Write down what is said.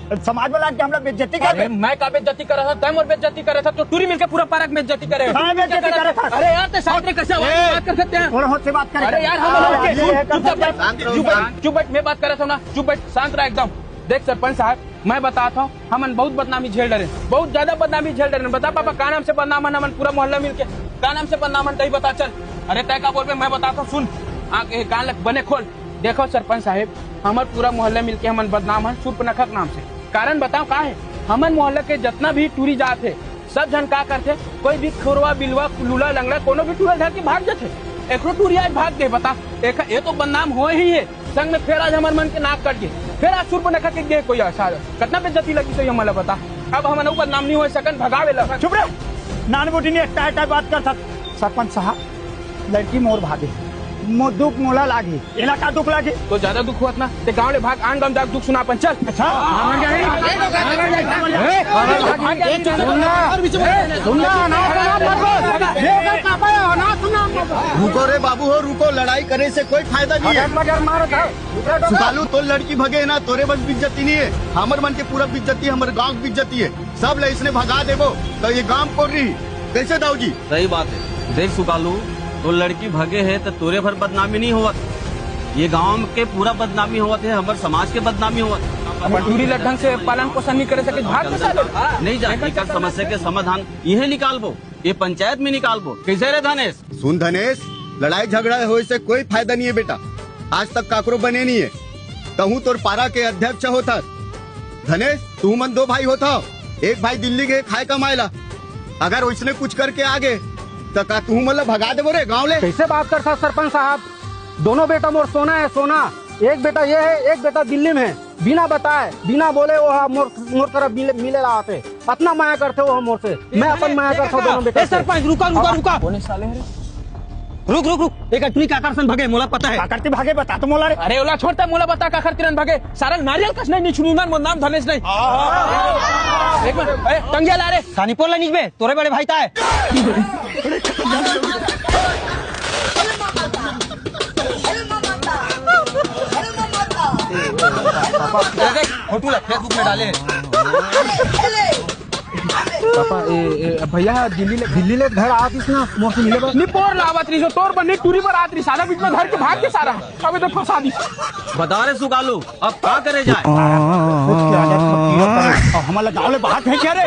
समाज वाला के हमरा बेइज्जती कर। मैं का बेइज्जती कर रहा था, तुम और बेइज्जती कर रहा था, तो टूरी मिलके पूरा पार्क में बेइज्जती करे। बेइज्जती कर रहा था। अरे यार ते साथ में कैसे बात कर सकते हैं? थोड़ा होश से बात कर। अरे यार चुप बैठ, मैं बात कर रहा था ना, चुप बैठ, शांत रहा एकदम। देख सरपंच साहब, मैं बताता हूँ, हम बहुत बदनामी झेल रहे हैं, बहुत ज्यादा बदनामी झेल रहे हैं। बता पापा का नाम से बदनाम है, पूरा मोहल्ला मिलके का नाम से बदनाम है, बता चल। अरे तय का बोल पे मैं बताता हूँ, सुन आगे कान लग बने खोल। देखो सरपंच साहब, हमारे पूरा मोहल्ला मिलके हम बदनाम है शूर्पणखा नाम से। कारण बताओ का है? हमारे मोहल्ला के जितना भी टूरी जात है, सब जन का करते, कोई भी खोरवा बिलवा लूला लंगड़ा कोनो भी टूरा धर के भाग जाते। एक टूरी आज भाग गए, बता एक ये तो बदनाम हो ही है। संग में फिर आज हमारे मन के नाक कट गए, फिर आज शूर्पणखा के गए कोई ऐसा कितना बेइज्जती लगी सही हमारा बता। अब हमारे बदनाम नहीं हो सकन, भगावे लगा। चुप रहे, नान बोटी ने टाटा बात कर। सरपंच साहब, लड़की मोर भागे, दुख मोला लागी, इलाका दुख लागी तो ज्यादा दुख हुआ ना, ते गाँव ले भाग, आन गाँव जाके दुख सुना अपन चल। अच्छा रुको रे बाबू हो, रुको, लड़ाई करे से कोई फायदा नहीं है। सुकालू तो लड़की भगे ना, तोरे बस बिज्जती नहीं है, हमर मन के पूरा बिज्जती, हमारे गाँव की बिज्जती है। सब ले इसने भगा देवो तो ये गाँव को रही कैसे दाऊ जी? सही बात है। देख सुकालू, तो लड़की भगे है तो तोरे भर बदनामी नहीं हुआ, ये गांव के पूरा बदनामी हुआ थे, हमारे समाज के बदनामी हुआ। टूरी ढंग से पालन पोषण नहीं करे सके, भाग नहीं जाती कर समस्या के समाधान यह निकालबो, ये पंचायत में निकालबो। कैसे रे धनेश? सुन धनेश, लड़ाई झगड़ा हो से कोई फायदा नहीं है बेटा। आज तक काकरो बने नहीं है, तहु तोर पारा के अध्यक्ष होता। धनेश तू मन दो भाई होता, एक भाई दिल्ली गए खाए कमाएला, अगर उसने कुछ करके आगे तो का तू मतलब भगा दे बोरे गाँव ले? कैसे बात करता सरपंच साहब? दोनों बेटा मोर सोना है, सोना। एक बेटा ये है, एक बेटा दिल्ली में है। बिना बताए बिना बोले वो मोर तरफ मिले आते, अपना माया करते वो मोर से, मैं अपन माया करता हूँ दोनों बेटा। सरपंच रुका रुक रुक रुक, एक टूरी काकर सन भगे, मोला पता है का करते भागे, बता तो मोला रे। अरे ओला छोड़ता, मोला बता का करती भगे। सारा नारियल कस नहीं छुनूंगा, मोर नाम धनेश नहीं। एक मिनट टंगिया ला रे, खानी पोला नीचे तोरे बड़े भाई ताए। फोटो फेसबुक में डाले पापा भैया दिल्ली ले घर आतीस ना, मौसम मिले बस निपोर लावत रही, जो तोर बने टूरी पर आत रही, सारा बीच में घर के भाग के सारा अबे तो फंसा दी। बता रे सुकालू, अब क्या करे जाए? हमारा गाँव ले बात है क्या रे?